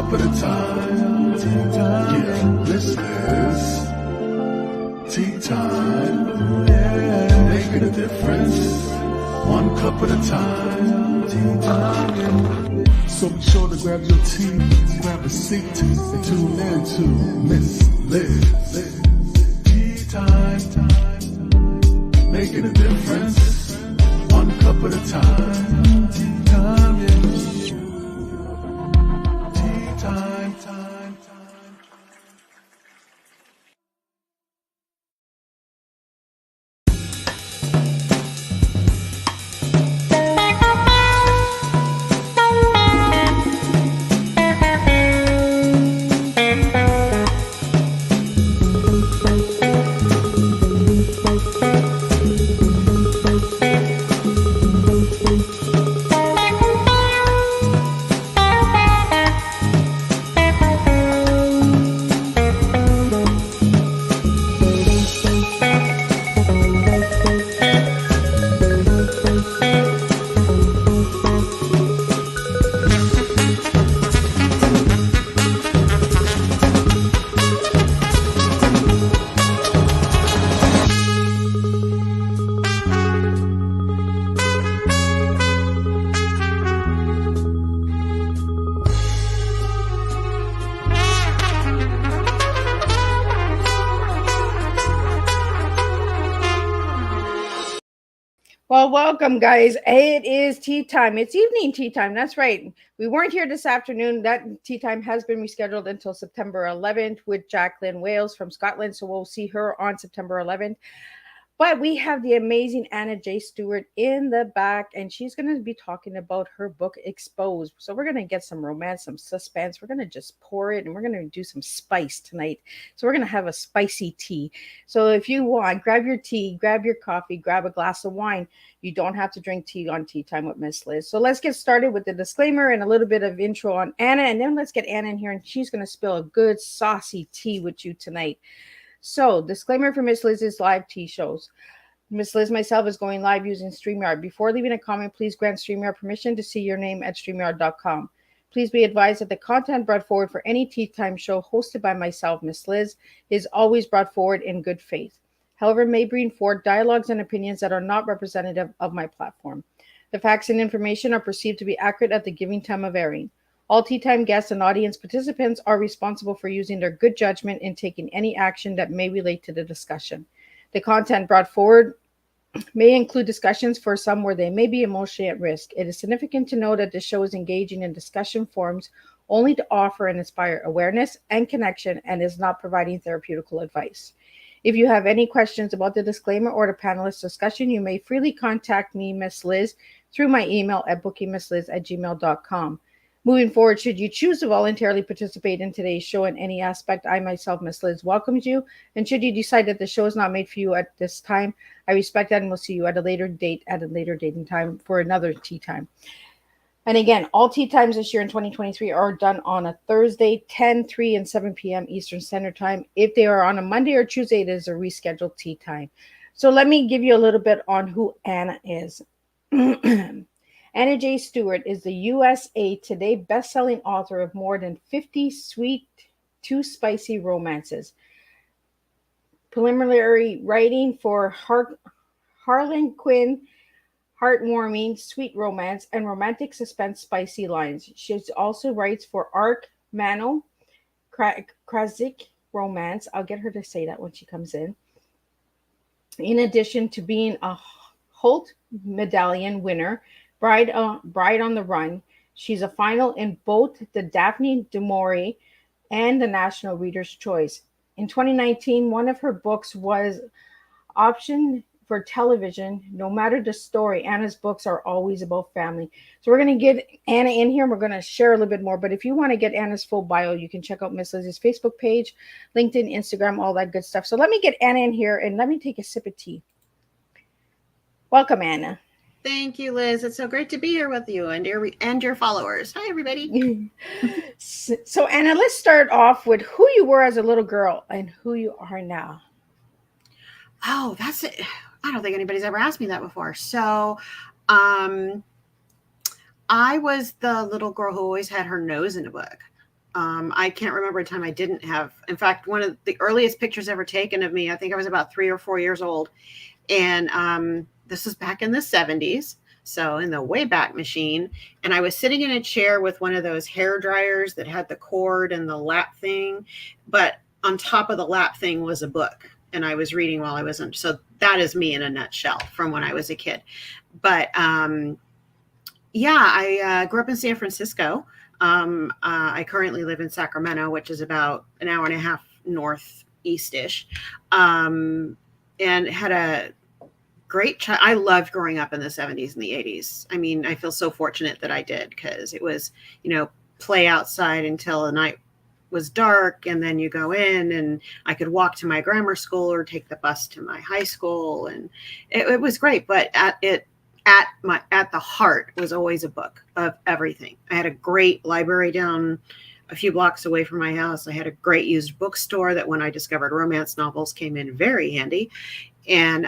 cup at a time. Tea time. Yeah, this is tea time. Yeah, making a difference. One cup at a time. Tea time. So be sure to grab your tea, grab a seat, and tune in to Miss Liz. Tea time. Making a difference. One cup at a time. Tea time, yeah. Tea time. Well, welcome, guys. It is tea time. It's evening tea time. That's right. We weren't here this afternoon. That tea time has been rescheduled until September 11th with Jacqueline Wales from Scotland. So we'll see her on September 11th. But we have the amazing J Stewart in the back, and she's going to be talking about her book, Exposed. So we're going to get some romance, some suspense. We're going to just pour it, and we're going to do some spice tonight. So we're going to have a spicy tea. So if you want, grab your tea, grab your coffee, grab a glass of wine. You don't have to drink tea on Tea Time with Miss Liz. So let's get started with the disclaimer and a little bit of intro on Anna, and then let's get Anna in here, and she's going to spill a good saucy tea with you tonight. So, disclaimer for Miss Liz's live tea shows. Miss Liz myself is going live using StreamYard. Before leaving a comment, please grant StreamYard permission to see your name at StreamYard.com. Please be advised that the content brought forward for any Tea Time show hosted by myself, Miss Liz, is always brought forward in good faith. However, may bring forward dialogues and opinions that are not representative of my platform. The facts and information are perceived to be accurate at the giving time of airing. All Tea Time guests and audience participants are responsible for using their good judgment in taking any action that may relate to the discussion. The content brought forward may include discussions for some where they may be emotionally at risk. It is significant to know that the show is engaging in discussion forums only to offer and inspire awareness and connection and is not providing therapeutical advice. If you have any questions about the disclaimer or the panelist discussion, you may freely contact me, Miss Liz, through my email at bookingmissliz@gmail.com. Moving forward, should you choose to voluntarily participate in today's show in any aspect, I myself, Miss Liz, welcomes you. And should you decide that the show is not made for you at this time, I respect that and will see you at a later date and time for another tea time. And again, all tea times this year in 2023 are done on a Thursday, 10, 3, and 7 p.m. Eastern Standard Time. If they are on a Monday or Tuesday, it is a rescheduled tea time. So let me give you a little bit on who Anna is. Anna J. Stewart is the USA Today best-selling author of more than 50 sweet to spicy romances. Preliminary writing for Harlequin, Heartwarming, Sweet Romance, and Romantic Suspense spicy lines. She also writes for Manor, Caezik Romance. I'll get her to say that when she comes in. In addition to being a Holt Medallion winner, Bride on the Run, she's a final in both the Daphne duMaurier and the National Reader's Choice. In 2019, one of her books was optioned for television. No matter the story, Anna's books are always about family. So we're going to get Anna in here and we're going to share a little bit more. But if you want to get Anna's full bio, you can check out Miss Liz's Facebook page, LinkedIn, Instagram, all that good stuff. So let me get Anna in here and let me take a sip of tea. Welcome, Anna. Thank you, Liz. It's so great to be here with you and your followers. Hi, everybody. So, Anna, let's start off with who you were as a little girl and who you are now. Oh, that's it. I don't think anybody's ever asked me that before. So, I was the little girl who always had her nose in a book. I can't remember a time I didn't have. In fact, one of the earliest pictures ever taken of me, I think I was about 3 or 4 years old. And this was back in the 70s. So in the Wayback Machine. And I was sitting in a chair with one of those hair dryers that had the cord and the lap thing. But on top of the lap thing was a book. And I was reading while I was in. So that is me in a nutshell from when I was a kid. But I grew up in San Francisco. I currently live in Sacramento, which is about an hour and a half northeast-ish, and had a great I loved growing up in the 70s and the 80s. I mean, I feel so fortunate that I did, because it was, play outside until the night was dark, and then you go in, and I could walk to my grammar school or take the bus to my high school, and it was great. But at the heart was always a book of everything. I had a great library down a few blocks away from my house. I had a great used bookstore that, when I discovered romance novels, came in very handy. And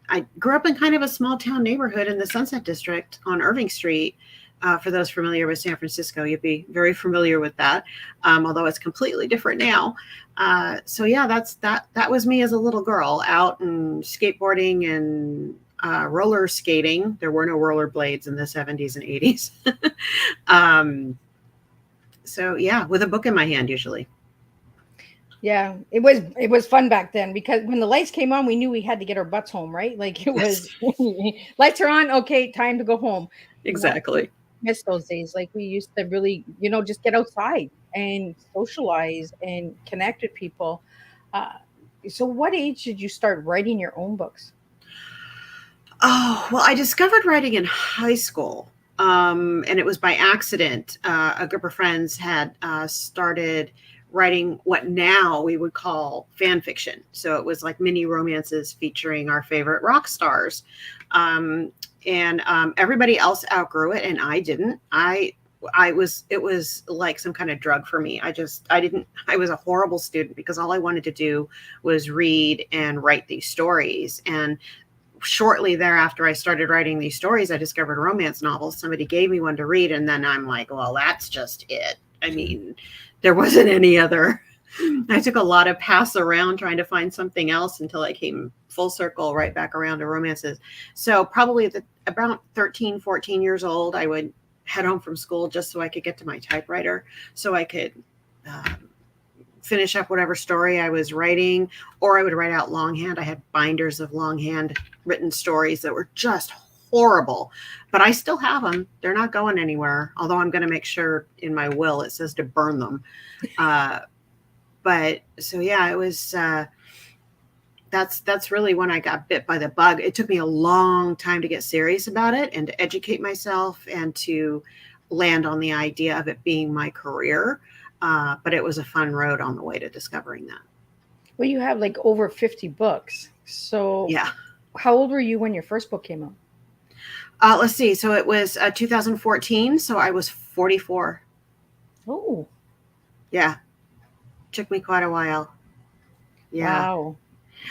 I grew up in kind of a small town neighborhood in the Sunset District on Irving Street. For those familiar with San Francisco, you'd be very familiar with that, although it's completely different now. That was me as a little girl, out and skateboarding and roller skating. There were no roller blades in the 70s and 80s. With a book in my hand usually. Yeah, it was fun back then, because when the lights came on, we knew we had to get our butts home, right? Like, it was lights are on, okay, time to go home. Exactly. Miss those days. Like, we used to really, just get outside and socialize and connect with people. So what age did you start writing your own books? Oh, well, I discovered writing in high school. And it was by accident. A group of friends had started writing what now we would call fan fiction. So it was like mini romances featuring our favorite rock stars. Everybody else outgrew it, and I didn't. It was like some kind of drug for me. I was a horrible student, because all I wanted to do was read and write these stories. And shortly thereafter I started writing these stories, I discovered romance novels. Somebody gave me one to read, and then I'm like, well, that's just it. I mean, there wasn't any other. I took a lot of paths around trying to find something else until I came full circle right back around to romances. So probably about 13, 14 years old, I would head home from school just so I could get to my typewriter, so I could finish up whatever story I was writing, or I would write out longhand. I had binders of longhand written stories that were just horrible, but I still have them. They're not going anywhere, although I'm going to make sure in my will it says to burn them. It was that's really when I got bit by the bug. It took me a long time to get serious about it and to educate myself and to land on the idea of it being my career. But it was a fun road on the way to discovering that. Well, you have like over 50 books. So yeah. How old were you when your first book came out? Let's see. So it was 2014. So I was 44. Oh. Yeah. Took me quite a while. Yeah. Wow.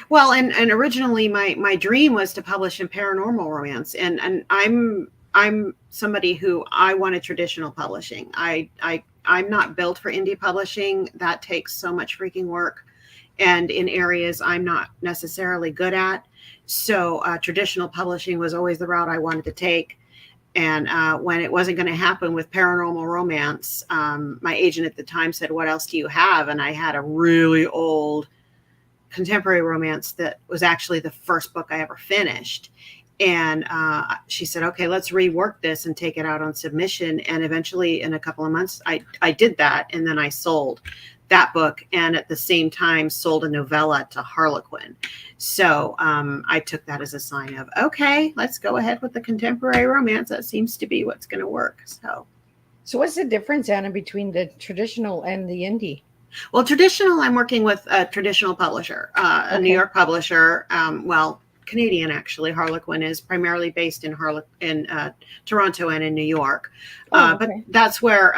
Well, and originally my dream was to publish in paranormal romance. And I'm somebody who I wanted traditional publishing. I'm not built for indie publishing. That takes so much freaking work, and in areas I'm not necessarily good at. So traditional publishing was always the route I wanted to take. And when it wasn't going to happen with paranormal romance, my agent at the time said, "What else do you have?" And I had a really old contemporary romance that was actually the first book I ever finished. And she said, "Okay, let's rework this and take it out on submission." And eventually, in a couple of months, I did that. And then I sold that book, and at the same time sold a novella to Harlequin. So I took that as a sign of, okay, let's go ahead with the contemporary romance. That seems to be what's going to work. So what's the difference, Anna, between the traditional and the indie? Well, traditional, I'm working with a traditional publisher, a New York publisher. Canadian, actually. Harlequin is primarily based in Toronto and in New York. But that's where,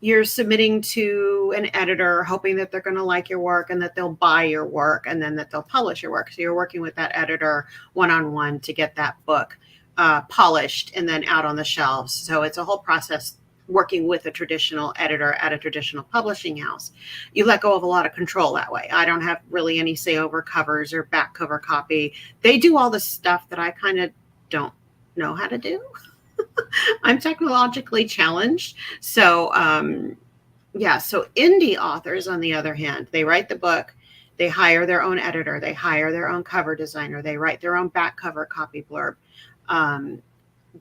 you're submitting to an editor, hoping that they're going to like your work and that they'll buy your work and then that they'll publish your work. So you're working with that editor one-on-one to get that book polished and then out on the shelves. So it's a whole process working with a traditional editor at a traditional publishing house. You let go of a lot of control that way. I don't have really any say over covers or back cover copy. They do all the stuff that I kind of don't know how to do. I'm technologically challenged. So, yeah. So indie authors, on the other hand, they write the book, they hire their own editor, they hire their own cover designer, they write their own back cover copy blurb.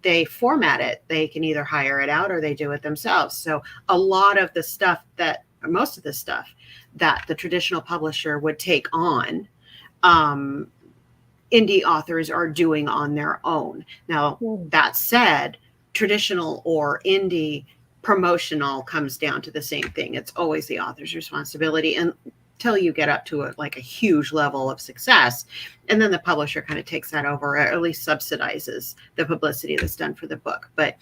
They format it. They can either hire it out or they do it themselves. So a lot of the stuff that, or most of the stuff that the traditional publisher would take on, indie authors are doing on their own. Now, that said, traditional or indie promotional comes down to the same thing. It's always the author's responsibility until you get up to a huge level of success. And then the publisher kind of takes that over, or at least subsidizes the publicity that's done for the book. But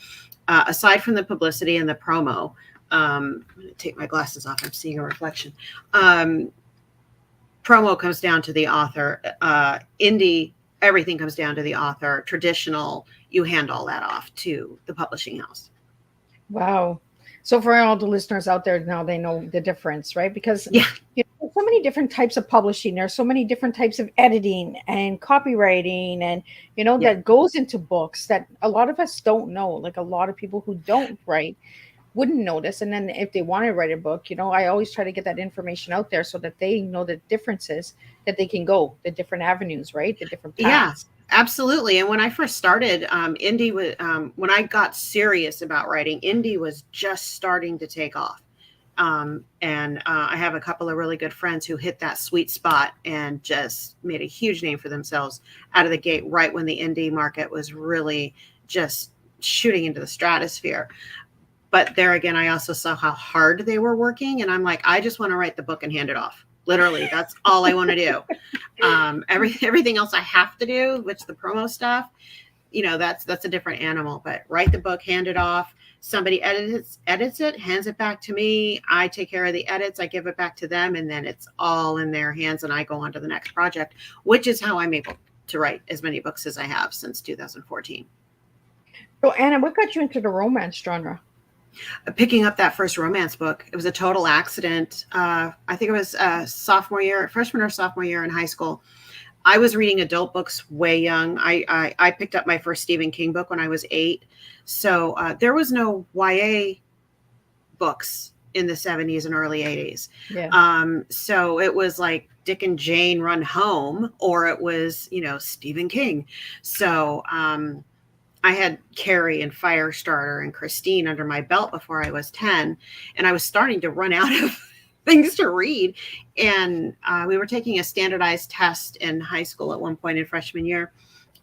aside from the publicity and the promo, I'm going to take my glasses off. I'm seeing a reflection. Promo comes down to the author. Indie, everything comes down to the author. Traditional, you hand all that off to the publishing house. Wow. So for all the listeners out there now, they know the difference, right? Because yeah, you know, there's so many different types of publishing. There's so many different types of editing and copywriting, and that goes into books that a lot of us don't know. Like a lot of people who don't write wouldn't notice. And then if they want to write a book, I always try to get that information out there so that they know the differences, that they can go the different avenues, right? The different paths. Yeah. Absolutely. And when I first started, indie was, when I got serious about writing, indie was just starting to take off. And I have a couple of really good friends who hit that sweet spot and just made a huge name for themselves out of the gate, right when the indie market was really just shooting into the stratosphere. But there again, I also saw how hard they were working. And I'm like, I just want to write the book and hand it off. Literally, that's all I want to do. Everything else I have to do, which the promo stuff, that's a different animal. But write the book, hand it off. Somebody edits it, hands it back to me. I take care of the edits. I give it back to them, and then it's all in their hands, and I go on to the next project, which is how I'm able to write as many books as I have since 2014. So, Anna, what got you into the romance genre? Picking up that first romance book. It was a total accident. I think it was freshman or sophomore year in high school. I was reading adult books way young. I picked up my first Stephen King book when I was 8. So there was no YA books in the 70s and early 80s. Yeah. So it was like Dick and Jane Run Home, or it was, Stephen King. So I had Carrie and Firestarter and Christine under my belt before I was 10, and I was starting to run out of things to read. And we were taking a standardized test in high school at one point in freshman year,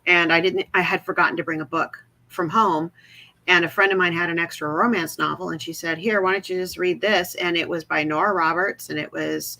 and I had forgotten to bring a book from home. And a friend of mine had an extra romance novel, and she said, "Here, why don't you just read this?" And it was by Nora Roberts, and it was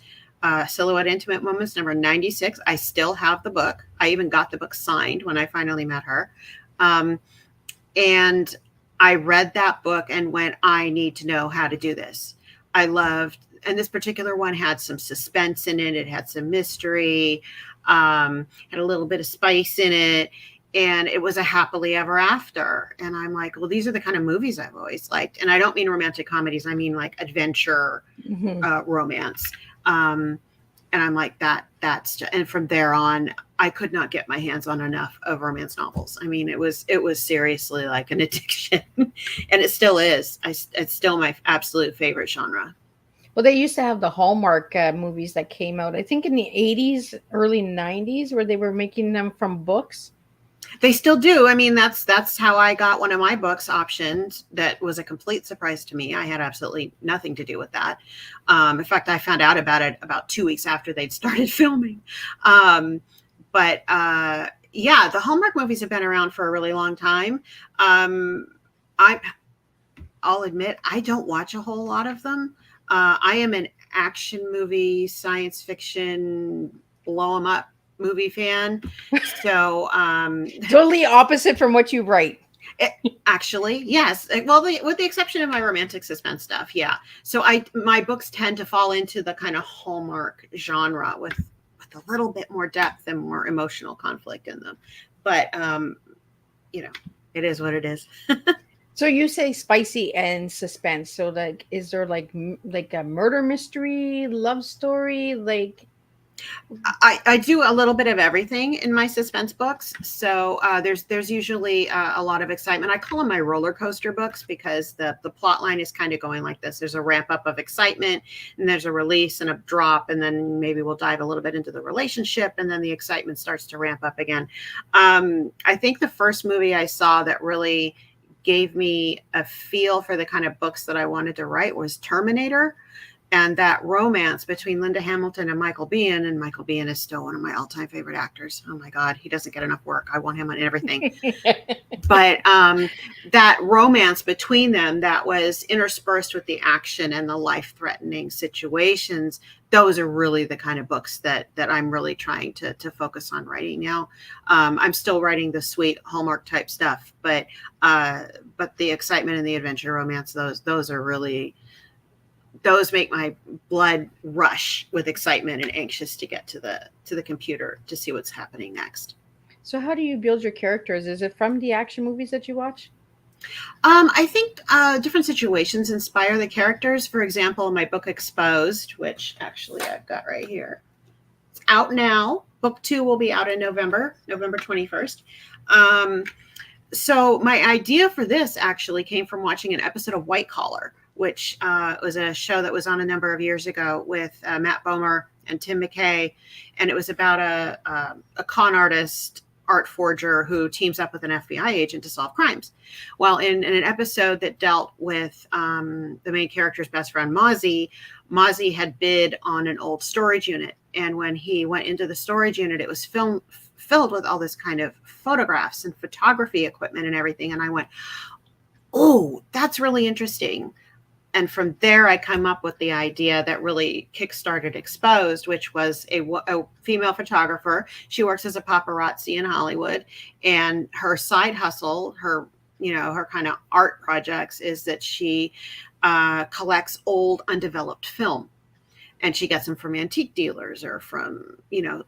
Silhouette Intimate Moments, number 96. I still have the book. I even got the book signed when I finally met her. And I read that book and went, I need to know how to do this. I loved, and this particular one had some suspense in it. It had some mystery, had a little bit of spice in it, and it was a happily ever after. And I'm like, well, these are the kind of movies I've always liked. And I don't mean romantic comedies. I mean like adventure, romance. And I'm like, and from there on, I could not get my hands on enough of romance novels. I mean, it was seriously like an addiction, and it still is. It's still my absolute favorite genre. Well, they used to have the Hallmark movies that came out, I think in the 80s, early 90s, where they were making them from books. They still do. I mean, that's how I got one of my books optioned. That was a complete surprise to me. I had absolutely nothing to do with that. In fact, I found out about it about 2 weeks after they'd started filming. But the Hallmark movies have been around for a really long time. I'll admit, I don't watch a whole lot of them. I am an action movie, science fiction, blow 'em up movie fan. So totally opposite from what you write. Actually, yes. Well, with the exception of my romantic suspense stuff, yeah. So my books tend to fall into the kind of Hallmark genre with a little bit more depth and more emotional conflict in them. But it is what it is. So you say spicy and suspense. So like, is there like a murder mystery, love story? Like, I do a little bit of everything in my suspense books. So there's usually a lot of excitement. I call them my roller coaster books because the plot line is kind of going like this. There's a ramp up of excitement, and there's a release and a drop, and then maybe we'll dive a little bit into the relationship, and then the excitement starts to ramp up again. I think the first movie I saw that really gave me a feel for the kind of books that I wanted to write was Terminator. And that romance between Linda Hamilton and Michael Biehn, and Michael Biehn is still one of my all-time favorite actors. Oh my God, he doesn't get enough work. I want him on everything. But that romance between them that was interspersed with the action and the life-threatening situations, those are really the kind of books that I'm really trying to focus on writing now. I'm still writing the sweet Hallmark type stuff, but the excitement and the adventure romance, those are really, those make my blood rush with excitement and anxious to get to the computer to see what's happening next. so how do you build your characters? Is it from the action movies that you watch? I think different situations inspire the characters. For example, my book Exposed, which actually I've got right here, it's out now. Book 2 will be out in November 21st. So my idea for this actually came from watching an episode of White Collar, which was a show that was on a number of years ago with Matt Bomer and Tim McKay. And it was about a con artist, art forger who teams up with an FBI agent to solve crimes. Well, in an episode that dealt with the main character's best friend, Mozzie had bid on an old storage unit. And when he went into the storage unit, it was filled with all this kind of photographs and photography equipment and everything. And I went, oh, that's really interesting. And from there, I come up with the idea that really kickstarted Exposed, which was a female photographer. She works as a paparazzi in Hollywood, and her side hustle, her kind of art projects, is that she collects old undeveloped film, and she gets them from antique dealers or from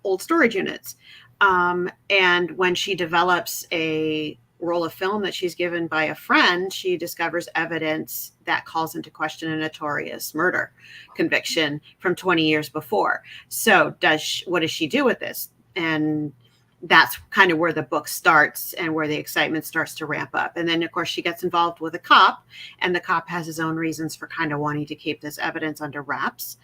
old storage units. And when she develops a roll of film that she's given by a friend, she discovers evidence that calls into question a notorious murder conviction from 20 years before. So what does she do with this? And that's kind of where the book starts and where the excitement starts to ramp up. And then, of course, she gets involved with a cop, and the cop has his own reasons for kind of wanting to keep this evidence under wraps.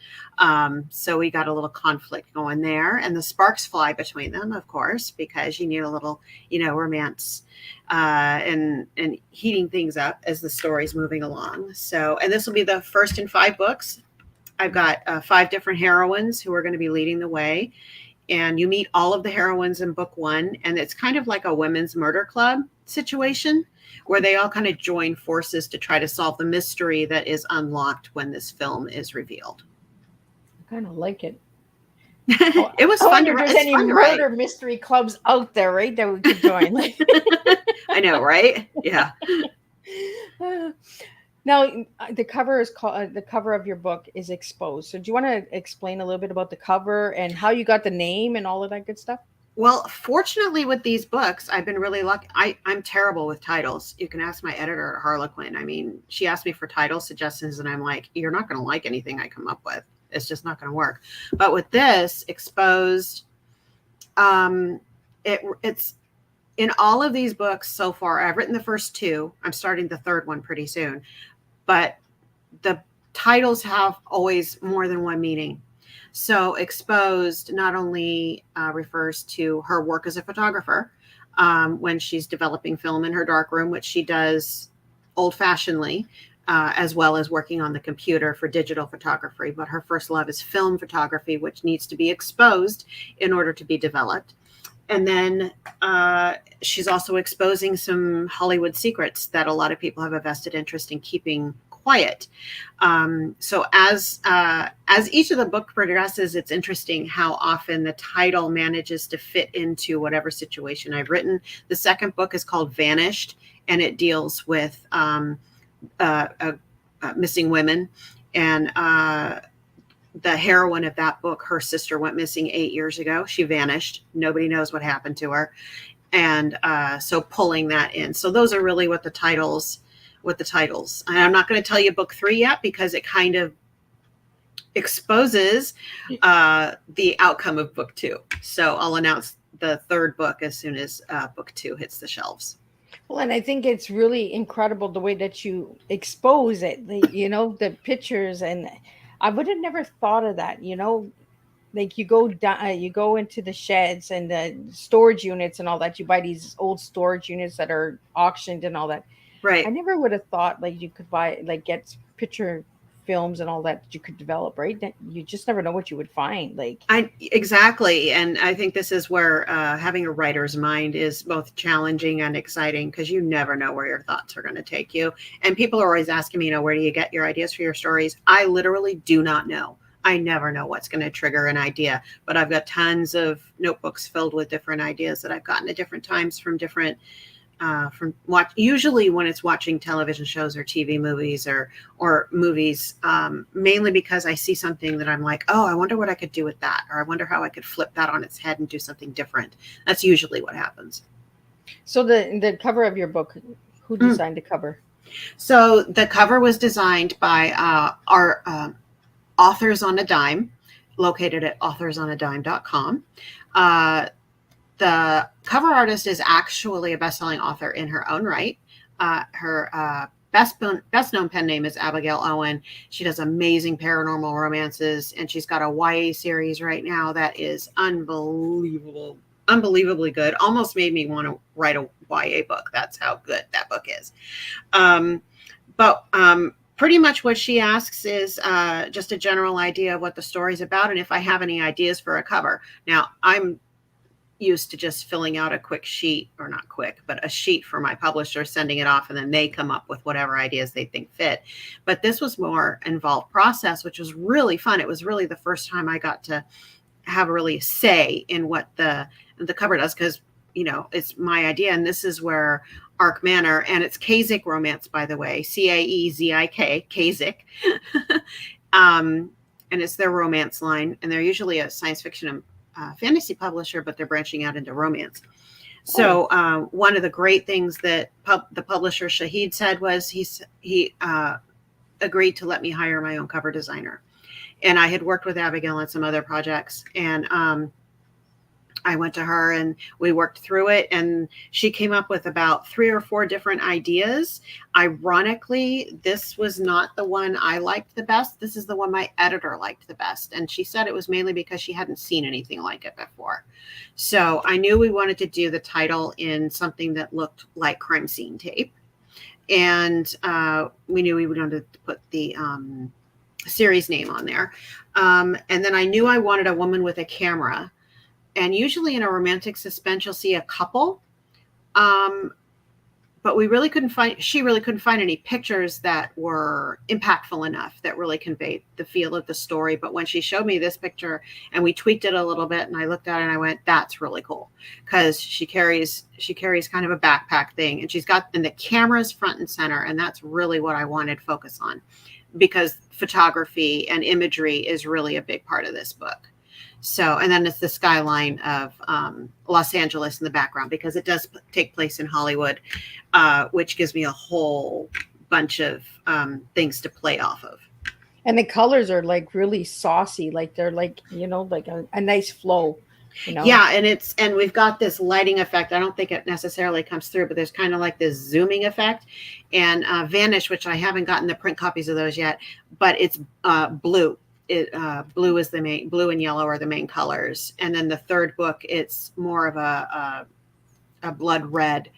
So we got a little conflict going there, and the sparks fly between them, of course, because you need a little, romance and heating things up as the story's moving along. So, and this will be the first in 5 books. I've got 5 different heroines who are going to be leading the way. And you meet all of the heroines in book 1. And it's kind of like a women's murder club situation where they all kind of join forces to try to solve the mystery that is unlocked when this film is revealed. I kind of like it. It was fun to write. There's any murder mystery clubs out there, right, that we could join? I know, right? Yeah. Now, the cover is called the cover of your book is Exposed. So do you want to explain a little bit about the cover and how you got the name and all of that good stuff? Well, fortunately with these books, I've been really lucky. I'm terrible with titles. You can ask my editor at Harlequin. I mean, she asked me for title suggestions and I'm like, you're not going to like anything I come up with. It's just not going to work. But with this, Exposed, it's in all of these books so far. I've written the first 2. I'm starting the 3rd one pretty soon. But the titles have always more than one meaning. So Exposed not only refers to her work as a photographer when she's developing film in her darkroom, which she does old-fashionedly, as well as working on the computer for digital photography. But her first love is film photography, which needs to be exposed in order to be developed. And then she's also exposing some Hollywood secrets that a lot of people have a vested interest in keeping quiet. So as each of the book progresses, it's interesting how often the title manages to fit into whatever situation I've written. The second book is called Vanished, and it deals with missing women. And the heroine of that book, her sister went missing 8 years ago. She vanished. Nobody knows what happened to her. And so pulling that in. So those are really what the titles with the titles. And I'm not going to tell you book 3 yet because it kind of exposes the outcome of book 2. So I'll announce the 3rd book as soon as book 2 hits the shelves. Well, and I think it's really incredible the way that you expose it, the pictures, and I would have never thought of that, like you go down, you go into the sheds and the storage units and all that. You buy these old storage units that are auctioned and all that. Right. I never would have thought like you could buy, like get picture films and all that you could develop, right? That you just never know what you would find. Exactly. And I think this is where having a writer's mind is both challenging and exciting, because you never know where your thoughts are going to take you. And people are always asking me, where do you get your ideas for your stories? I literally do not know. I never know what's going to trigger an idea, but I've got tons of notebooks filled with different ideas that I've gotten at different times from different, usually when it's watching television shows or TV movies or movies, mainly because I see something that I'm like, oh, I wonder what I could do with that. Or I wonder how I could flip that on its head and do something different. That's usually what happens. So the cover of your book, who designed the cover? So the cover was designed by our Authors on a Dime, located at authorsonadime.com. The cover artist is actually a best-selling author in her own right. Her best known pen name is Abigail Owen. She does amazing paranormal romances, and she's got a YA series right now that is unbelievably good. Almost made me want to write a YA book. That's how good that book is. Pretty much what she asks is just a general idea of what the story's about and if I have any ideas for a cover. Now, I'm used to just filling out a quick sheet, or not quick, but a sheet for my publisher, sending it off, and then they come up with whatever ideas they think fit. But this was more involved process, which was really fun. It was really the first time I got to have really a say in what the cover does, because it's my idea, and this is where Arc Manor, and it's Caezik romance, by the way, Caezik, Caezik, and it's their romance line, and they're usually a science fiction and fantasy publisher, but they're branching out into romance. So one of the great things that the publisher Shahid said was he agreed to let me hire my own cover designer, and I had worked with Abigail on some other projects, and I went to her and we worked through it, and she came up with about 3 or 4 different ideas. Ironically, this was not the one I liked the best. This is the one my editor liked the best. And she said it was mainly because she hadn't seen anything like it before. So I knew we wanted to do the title in something that looked like crime scene tape. And we knew we wanted to put the series name on there. And then I knew I wanted a woman with a camera. And usually in a romantic suspense, you'll see a couple. But she really couldn't find any pictures that were impactful enough that really conveyed the feel of the story. But when she showed me this picture and we tweaked it a little bit, and I looked at it and I went, that's really cool. Because she carries kind of a backpack thing, and the camera's front and center. And that's really what I wanted focus on, because photography and imagery is really a big part of this book. So, and then it's the skyline of Los Angeles in the background, because it does take place in Hollywood, which gives me a whole bunch of things to play off of. And the colors are like really saucy, like they're like, like a nice flow. Yeah, and we've got this lighting effect. I don't think it necessarily comes through, but there's kind of like this zooming effect. And Vanish, which I haven't gotten the print copies of those yet, but it's blue. Blue is the main, blue and yellow are the main colors. And then the 3rd book, it's more of a blood red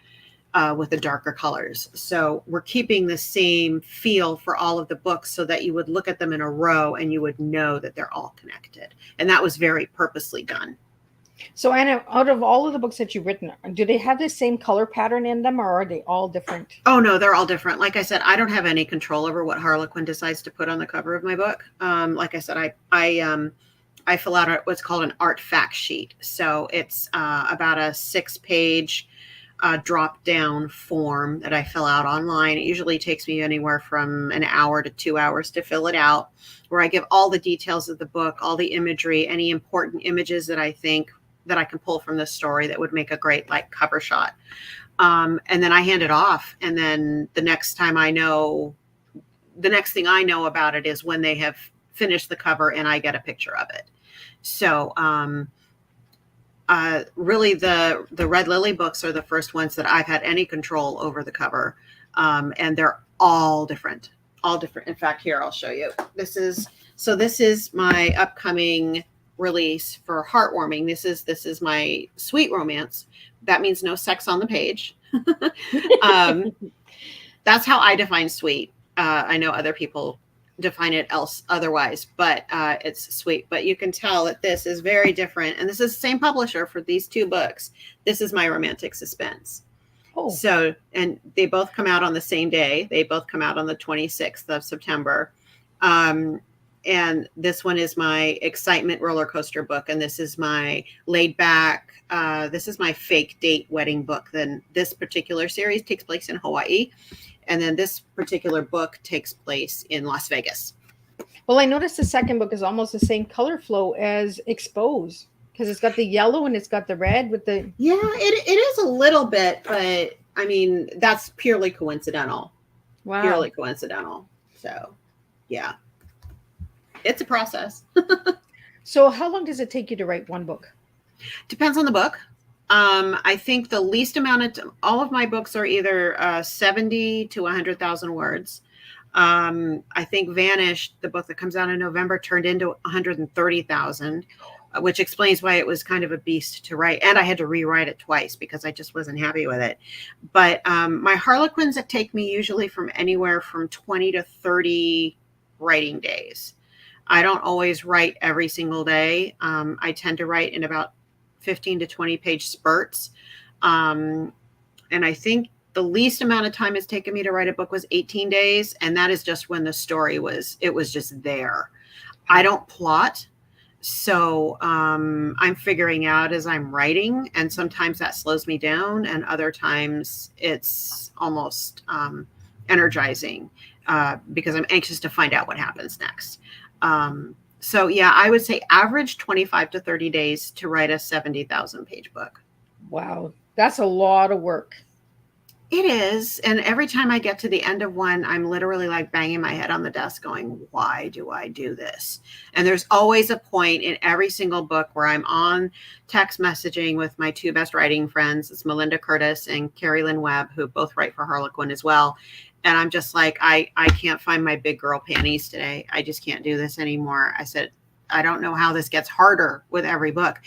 with the darker colors. So we're keeping the same feel for all of the books, so that you would look at them in a row and you would know that they're all connected. And that was very purposely done. So Anna, out of all of the books that you've written, do they have the same color pattern in them, or are they all different? Oh, no, they're all different. Like I said, I don't have any control over what Harlequin decides to put on the cover of my book. Like I said, I fill out what's called an art fact sheet. So it's about a 6-page drop down form that I fill out online. It usually takes me anywhere from an hour to 2 hours to fill it out, where I give all the details of the book, all the imagery, any important images that I think that I can pull from the story that would make a great cover shot. And then I hand it off. And then the next thing I know about it is when they have finished the cover and I get a picture of it. So, really the Red Lily books are the first ones that I've had any control over the cover. And they're all different. In fact, here, I'll show you. This is my upcoming release for Heartwarming. This is my sweet romance. That means no sex on the page. That's how I define sweet. I know other people define it otherwise, but it's sweet. But you can tell that this is very different. And this is the same publisher for these two books. This is my Romantic Suspense. Oh. So, and they both come out on the same day. They both come out on the 26th of September. And this one is my excitement roller coaster book. And this is my laid back, this is my fake date wedding book. Then this particular series takes place in Hawaii. And then this particular book takes place in Las Vegas. Well, I noticed the second book is almost the same color flow as Expose, because it's got the yellow and it's got the red with the... Yeah, it is a little bit, but I mean, that's purely coincidental. Wow. Purely coincidental. So, yeah. It's a process. So how long does it take you to write one book? Depends on the book. I think the least amount of all of my books are either 70 to 100,000 words. I think Vanished, the book that comes out in November, turned into 130,000, which explains why it was kind of a beast to write. And I had to rewrite it twice because I just wasn't happy with it. But my Harlequins that take me usually from anywhere from 20 to 30 writing days. I don't always write every single day. I tend to write in about 15 to 20 page spurts. And I think the least amount of time it's taken me to write a book was 18 days. And that is just when the story was just there. I don't plot. So I'm figuring out as I'm writing, and sometimes that slows me down. And other times it's almost energizing because I'm anxious to find out what happens next. So yeah, I would say average 25 to 30 days to write a 70,000 page book. Wow. That's a lot of work. It is. And every time I get to the end of one, I'm literally like banging my head on the desk going, why do I do this? And there's always a point in every single book where I'm on text messaging with my two best writing friends. It's Melinda Curtis and Carrie Lynn Webb, who both write for Harlequin as well. And I'm just like, I can't find my big girl panties today. I just can't do this anymore. I said, I don't know how this gets harder with every book.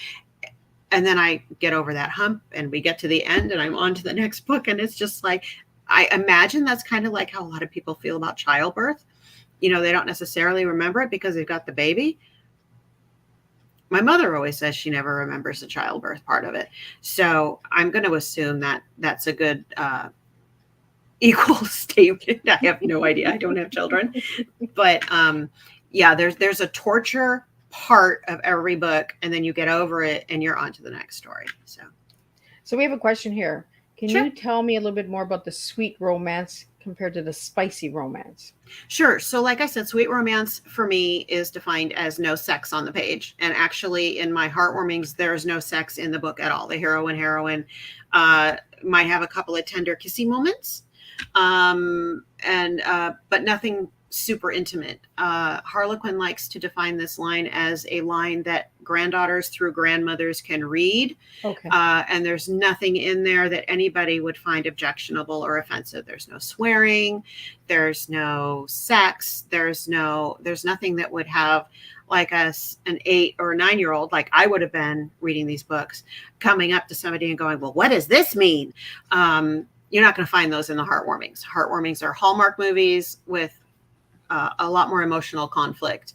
And then I get over that hump and we get to the end and I'm on to the next book. And it's just like, I imagine that's kind of like how a lot of people feel about childbirth. You know, they don't necessarily remember it because they've got the baby. My mother always says she never remembers the childbirth part of it. So I'm going to assume that that's a good equal statement. I have no idea. I don't have children. But yeah, there's a torture part of every book, and then you get over it and you're on to the next story. So we have a question here. Can Sure. you tell me a little bit more about the sweet romance compared to the spicy romance? Sure. So like I said, sweet romance for me is defined as no sex on the page. And actually in my Heartwarmings, there's no sex in the book at all. The heroine might have a couple of tender kissy moments, but nothing super intimate. Harlequin likes to define this line as a line that granddaughters through grandmothers can read. Okay. And there's nothing in there that anybody would find objectionable or offensive. There's no swearing. There's no sex. There's nothing that would have like an 8 or 9-year-old, like I would have been reading these books, coming up to somebody and going, well, what does this mean? You're not going to find those in the Heartwarmings. Heartwarmings are Hallmark movies with a lot more emotional conflict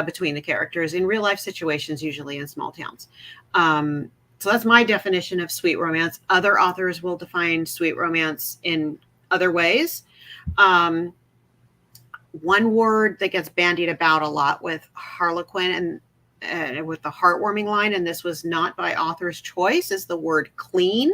between the characters in real life situations, usually in small towns. So that's my definition of sweet romance. Other authors will define sweet romance in other ways. One word that gets bandied about a lot with Harlequin and with the Heartwarming line, and this was not by author's choice, is the word clean.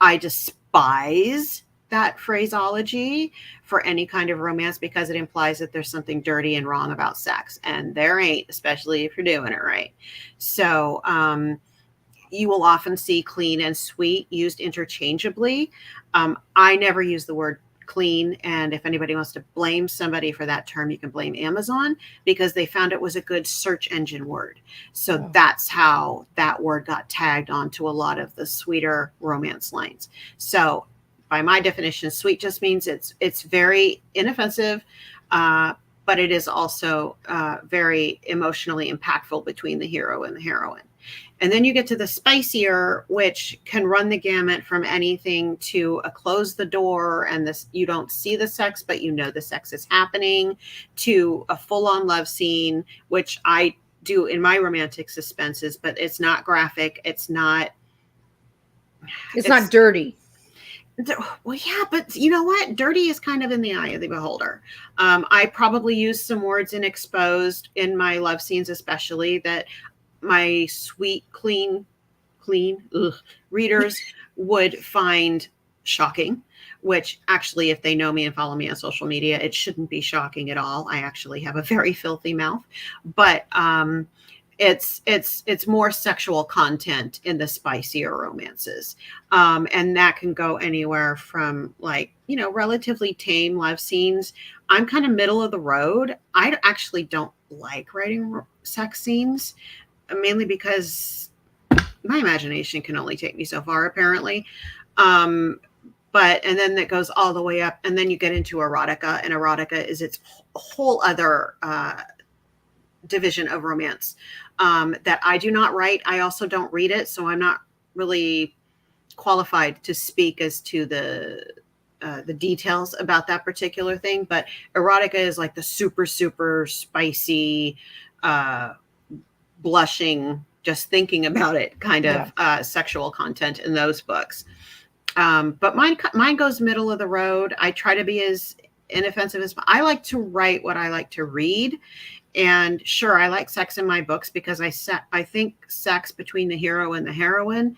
I despise that phraseology for any kind of romance because it implies that there's something dirty and wrong about sex, and there ain't, especially if you're doing it right. So you will often see clean and sweet used interchangeably. I never use the word clean. And if anybody wants to blame somebody for that term, you can blame Amazon, because they found it was a good search engine word. So that's how that word got tagged onto a lot of the sweeter romance lines. So by my definition, sweet just means it's very inoffensive, but it is also very emotionally impactful between the hero and the heroine. And then you get to the spicier, which can run the gamut from anything to a close the door and this, you don't see the sex, but you know the sex is happening, to a full-on love scene, which I do in my romantic suspenses, but it's not graphic. It's not dirty. Well, yeah, but you know what? Dirty is kind of in the eye of the beholder. I probably use some words in exposed in my love scenes, especially, that my sweet, clean readers would find shocking, which actually, if they know me and follow me on social media, it shouldn't be shocking at all. I actually have a very filthy mouth, but it's more sexual content in the spicier romances. And that can go anywhere from, like, you know, relatively tame love scenes. I'm kind of middle of the road. I actually don't like writing sex scenes, mainly because my imagination can only take me so far, apparently. But, and then that goes all the way up, and then you get into erotica, and erotica is its whole other division of romance that I do not write. I also don't read it, so I'm not really qualified to speak as to the details about that particular thing. But erotica is like the super, super spicy, blushing, just thinking about it kind of sexual content in those books. But mine goes middle of the road. I try to be as inoffensive as I like to write what I like to read. And sure, I like sex in my books because I think sex between the hero and the heroine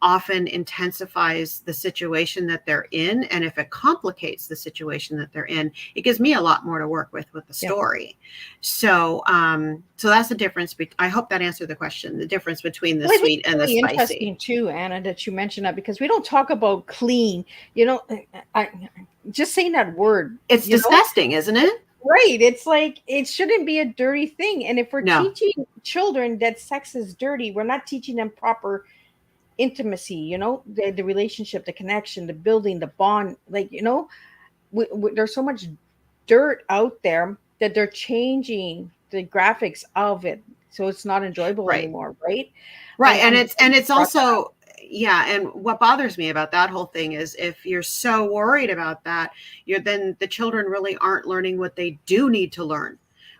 often intensifies the situation that they're in. And if it complicates the situation that they're in, it gives me a lot more to work with the story. So, so that's the difference. I hope that answered the question, the difference between the sweet and the spicy. Interesting too, Anna, that you mentioned that, because we don't talk about clean, you know, I just saying that word. It's disgusting, isn't it? Right. It's like, it shouldn't be a dirty thing. And if we're teaching children that sex is dirty, we're not teaching them proper intimacy, you know, the relationship, the connection, the building, the bond. Like, you know, there's so much dirt out there that they're changing the graphics of it, so it's not enjoyable anymore. Right. And it's also, and what bothers me about that whole thing is, if you're so worried about that, then the children really aren't learning what they do need to learn,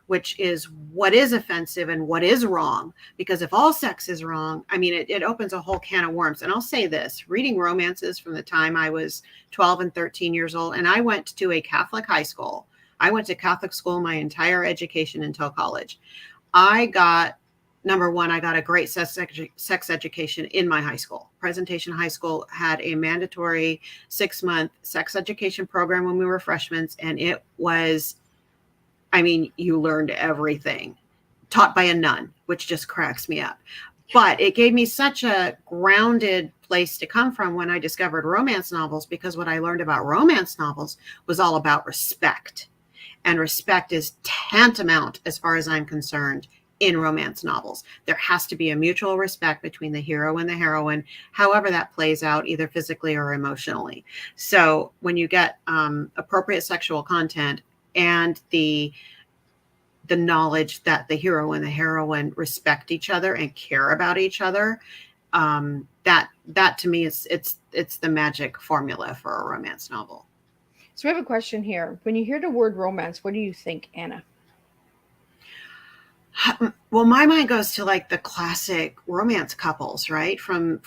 which is what is offensive and what is wrong. Because if all sex is wrong, I mean, it opens a whole can of worms. And I'll say this, reading romances from the time I was 12 and 13 years old, and I went to a Catholic high school. I went to Catholic school my entire education until college. Number one, I got a great sex education in my high school. Presentation High School had a mandatory 6-month sex education program when we were freshmen. And it was, I mean, you learned everything, taught by a nun, which just cracks me up. But it gave me such a grounded place to come from when I discovered romance novels, because what I learned about romance novels was all about respect. And respect is tantamount, as far as I'm concerned, in romance novels. There has to be a mutual respect between the hero and the heroine, however that plays out, either physically or emotionally. So when you get appropriate sexual content and the knowledge that the hero and the heroine respect each other and care about each other, that to me is it's the magic formula for a romance novel. So we have a question here. When you hear the word romance, what do you think, Anna? Well, my mind goes to like the classic romance couples, right? From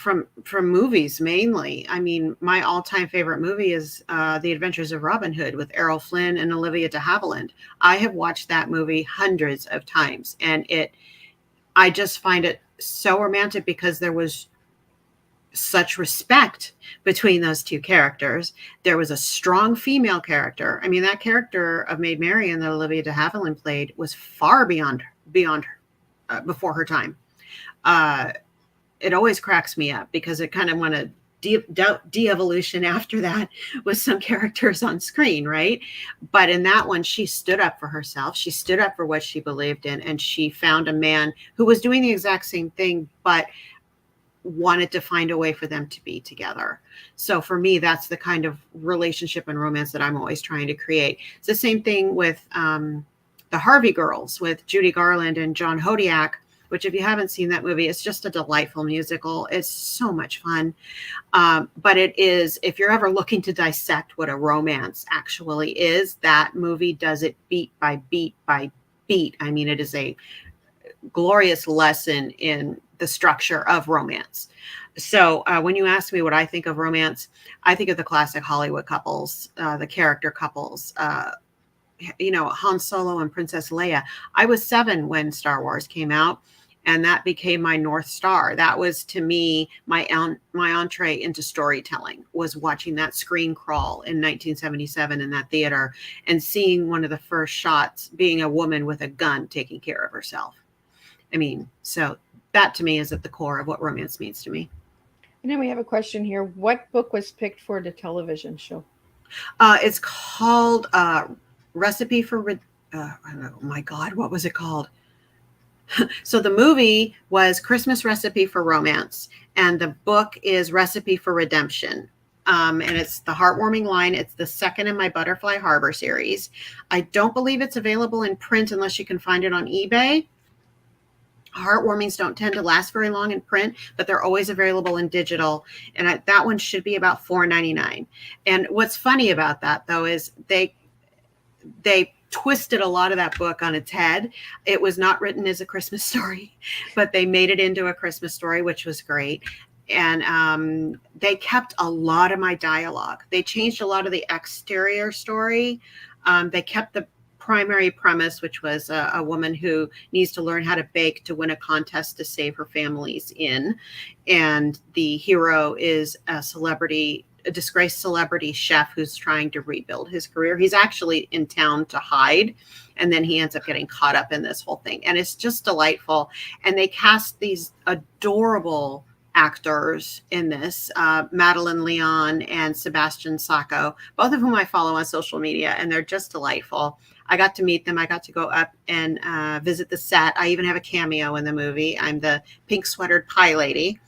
movies mainly. I mean, my all-time favorite movie is The Adventures of Robin Hood with Errol Flynn and Olivia de Havilland. I have watched that movie hundreds of times, and I just find it so romantic because there was such respect between those two characters. There was a strong female character. I mean, that character of Maid Marian that Olivia de Havilland played was far beyond before her time. it always cracks me up because it kind of went a de-evolution after that with some characters on screen, right? But in that one, she stood up for herself. She stood up for what she believed in, and she found a man who was doing the exact same thing, but wanted to find a way for them to be together. So for me, that's the kind of relationship and romance that I'm always trying to create. It's the same thing with the Harvey Girls with Judy Garland and John Hodiak, which if you haven't seen that movie, it's just a delightful musical. It's so much fun. But it is, if you're ever looking to dissect what a romance actually is, that movie does it beat by beat by beat. I mean, it is a glorious lesson in the structure of romance. So when you ask me what I think of romance, I think of the classic Hollywood couples, the character couples, Han Solo and Princess Leia. I was 7 when Star Wars came out, and that became my North Star. That was, to me, my entree into storytelling, was watching that screen crawl in 1977 in that theater and seeing one of the first shots being a woman with a gun taking care of herself. I mean, so that to me is at the core of what romance means to me. And then we have a question here. What book was picked for the television show? It's called Recipe for... oh my God, what was it called? So the movie was Christmas Recipe for Romance, and the book is Recipe for Redemption. And it's the Heartwarming line. It's the second in my Butterfly Harbor series. I don't believe it's available in print unless you can find it on eBay. Heartwarmings don't tend to last very long in print, but they're always available in digital. And that one should be about $4.99. And what's funny about that, though, is they twisted a lot of that book on its head. It was not written as a Christmas story, but they made it into a Christmas story, which was great. And they kept a lot of my dialogue. They changed a lot of the exterior story. They kept the primary premise, which was a woman who needs to learn how to bake to win a contest to save her family's inn. And the hero is a disgraced celebrity chef who's trying to rebuild his career. He's actually in town to hide, and then he ends up getting caught up in this whole thing. And it's just delightful. And they cast these adorable actors in this, Madeline Leon and Sebastian Sacco, both of whom I follow on social media, and they're just delightful. I got to meet them. I got to go up and visit the set. I even have a cameo in the movie. I'm the pink sweatered pie lady.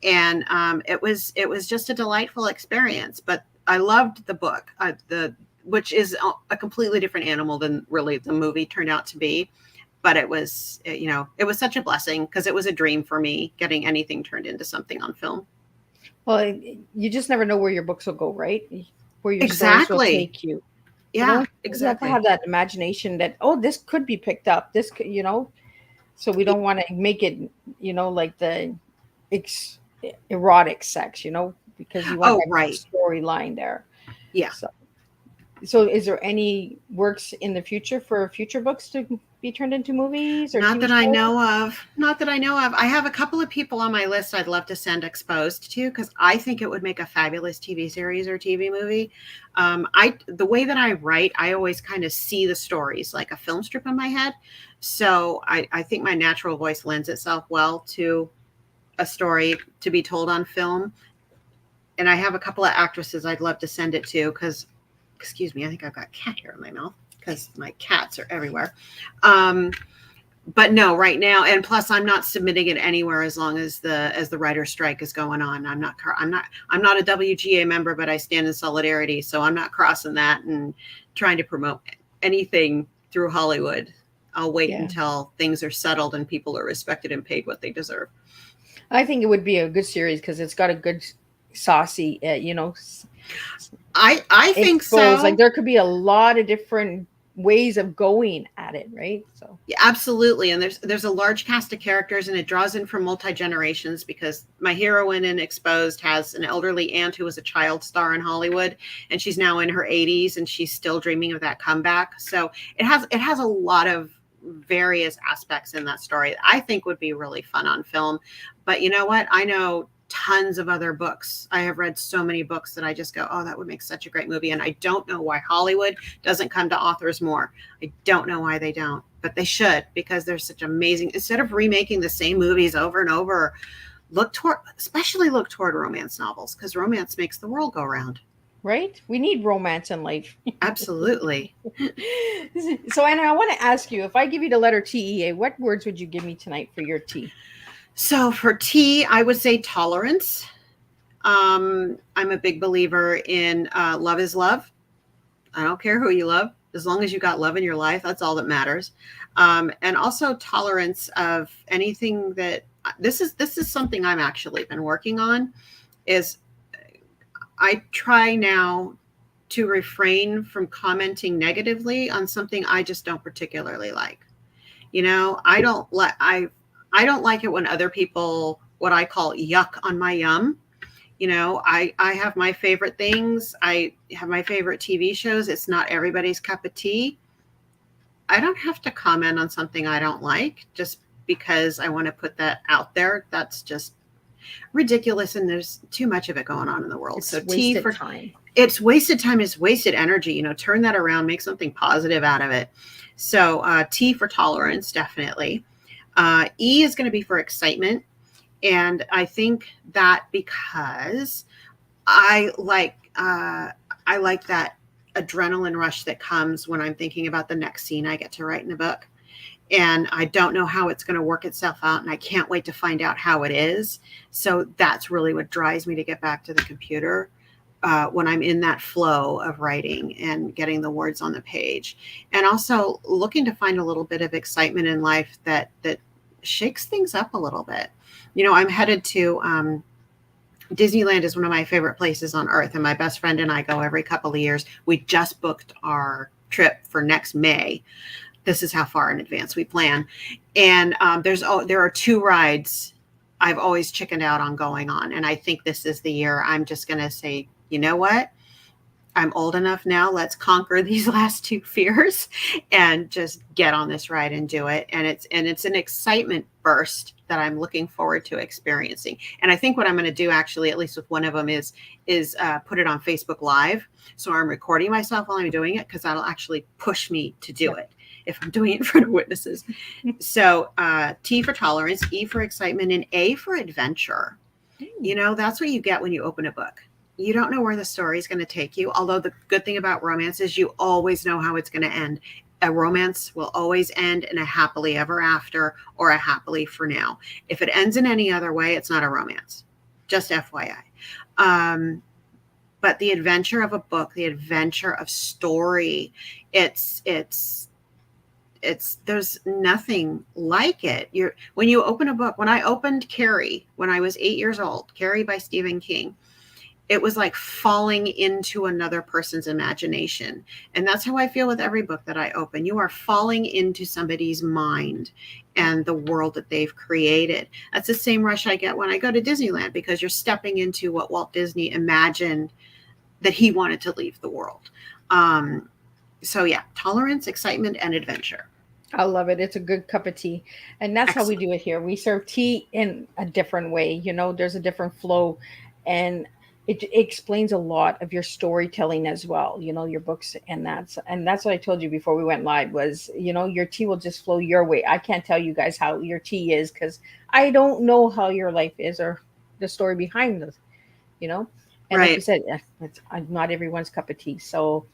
And it was just a delightful experience. But I loved the book, which is a completely different animal than really the movie turned out to be. But it was, it was such a blessing because it was a dream for me, getting anything turned into something on film. Well, you just never know where your books will go, right? Where your stories will take you. Yeah, exactly. You have to have that imagination that, oh, this could be picked up. This could, so we don't want to make it, like the erotic sex, because you want a storyline there. Yeah. So is there any works in the future for future books to be turned into movies? Or Not that I know of. I have a couple of people on my list I'd love to send Exposed to, because I think it would make a fabulous TV series or TV movie. The way that I write, I always kind of see the stories like a film strip in my head. So I think my natural voice lends itself well to a story to be told on film. And I have a couple of actresses I'd love to send it to because, excuse me, I think I've got cat hair in my mouth because my cats are everywhere. But no, right now, and plus I'm not submitting it anywhere as long as the writer's strike is going on. I'm not a WGA member, but I stand in solidarity. So I'm not crossing that and trying to promote anything through Hollywood. I'll wait until things are settled and people are respected and paid what they deserve. I think it would be a good series because it's got a good saucy, I think so. Like there could be a lot of different ways of going at it, right? So yeah, absolutely. And there's a large cast of characters, and it draws in from multi-generations because my heroine in Exposed has an elderly aunt who was a child star in Hollywood, and she's now in her 80s and she's still dreaming of that comeback. So it has a lot of various aspects in that story that I think would be really fun on film. But you know what? I know tons of other books. I have read so many books that I just go, oh, that would make such a great movie. And I don't know why Hollywood doesn't come to authors more. I don't know why they don't, but they should, because they're such amazing. Instead of remaking the same movies over and over, especially look toward romance novels, because romance makes the world go round. Right? We need romance in life. Absolutely. So, Anna, I want to ask you, if I give you the letter TEA, what words would you give me tonight for your T? So for T, I would say tolerance. I'm a big believer in love is love. I don't care who you love, as long as you got love in your life, that's all that matters. And also tolerance of anything that this is something I'm actually been working on. Is I try now to refrain from commenting negatively on something I just don't particularly like. You know, I don't like it when other people, what I call yuck on my yum. You know, I have my favorite things. I have my favorite TV shows. It's not everybody's cup of tea. I don't have to comment on something I don't like just because I want to put that out there. That's just ridiculous, and there's too much of it going on in the world. It's So wasted T for time. It's wasted time, it's wasted energy. You know, turn that around, make something positive out of it. So T for tolerance, definitely. E is going to be for excitement. And I think that because I like that adrenaline rush that comes when I'm thinking about the next scene I get to write in a book. And I don't know how it's going to work itself out, and I can't wait to find out how it is. So that's really what drives me to get back to the computer when I'm in that flow of writing and getting the words on the page. And also looking to find a little bit of excitement in life that shakes things up a little bit. You know, I'm headed to Disneyland is one of my favorite places on earth, and my best friend and I go every couple of years. We just booked our trip for next May. This is how far in advance we plan. And there are 2 rides I've always chickened out on going on. And I think this is the year I'm just going to say, you know what? I'm old enough now. Let's conquer these last 2 fears and just get on this ride and do it. And it's an excitement burst that I'm looking forward to experiencing. And I think what I'm going to do, actually, at least with one of them, is put it on Facebook Live. So I'm recording myself while I'm doing it, because that'll actually push me to do it if I'm doing it in front of witnesses. So T for tolerance, E for excitement, and A for adventure. You know, that's what you get when you open a book. You don't know where the story is going to take you. Although the good thing about romance is you always know how it's going to end. A romance will always end in a happily ever after or a happily for now. If it ends in any other way, it's not a romance. Just FYI. But the adventure of a book, the adventure of story, it's there's nothing like it. When you open a book, when I opened Carrie when I was 8 years old, Carrie by Stephen King, it was like falling into another person's imagination. And that's how I feel with every book that I open. You are falling into somebody's mind and the world that they've created. That's the same rush I get when I go to Disneyland, because you're stepping into what Walt Disney imagined that he wanted to leave the world. So yeah, tolerance, excitement, and adventure. I love it. It's a good cup of tea. And that's Excellent. how we do it here. We serve tea in a different way. You know, there's a different flow, and it explains a lot of your storytelling as well, you know, your books. And that's what I told you before we went live was, you know, your tea will just flow your way. I can't tell you guys how your tea is, because I don't know how your life is or the story behind this, you know. And like you Right. said, it's not everyone's cup of tea. So,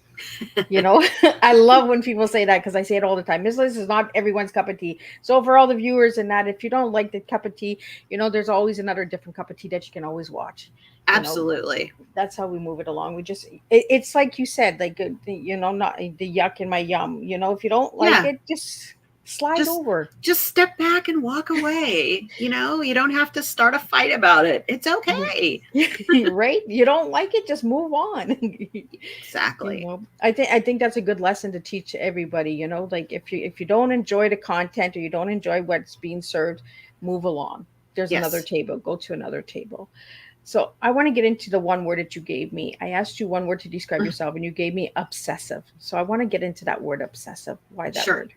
you know, I love when people say that, because I say it all the time. This list is not everyone's cup of tea. So for all the viewers and that, if you don't like the cup of tea, you know, there's always another different cup of tea that you can always watch. You know, Absolutely. that's how we move it along. We just, it's like you said, like, you know, not the yuck in my yum. You know, if you don't like Yeah. it, just slide over. Just step back and walk away. You know, you don't have to start a fight about it. It's okay. Right? You don't like it, just move on. Exactly. You know, I think that's a good lesson to teach everybody. You know, like if you don't enjoy the content or you don't enjoy what's being served, move along. There's Yes. another table. Go to another table. So I want to get into the one word that you gave me. I asked you one word to describe yourself, and you gave me obsessive. So I want to get into that word obsessive. Why that Sure. word?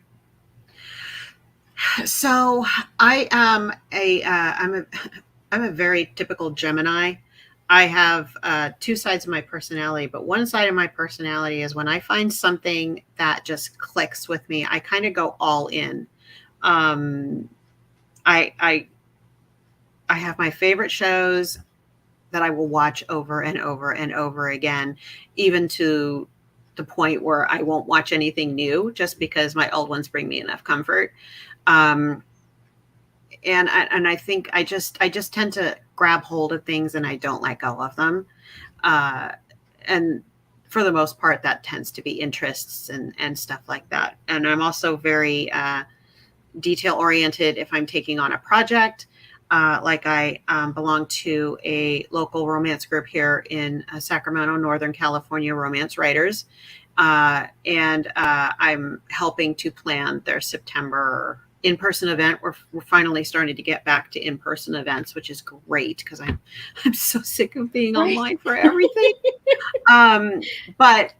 So I am I'm a very typical Gemini. I have 2 sides of my personality, but one side of my personality is when I find something that just clicks with me, I kind of go all in. I I have my favorite shows that I will watch over and over and over again, even to the point where I won't watch anything new just because my old ones bring me enough comfort. Um, and I think I just tend to grab hold of things and I don't let go of them. And for the most part, that tends to be interests and stuff like that. And I'm also very detail oriented if I'm taking on a project. Like I belong to a local romance group here in Sacramento, Northern California, Romance Writers. And I'm helping to plan their September in-person event. We're finally starting to get back to in-person events, which is great because I'm so sick of being online for everything. But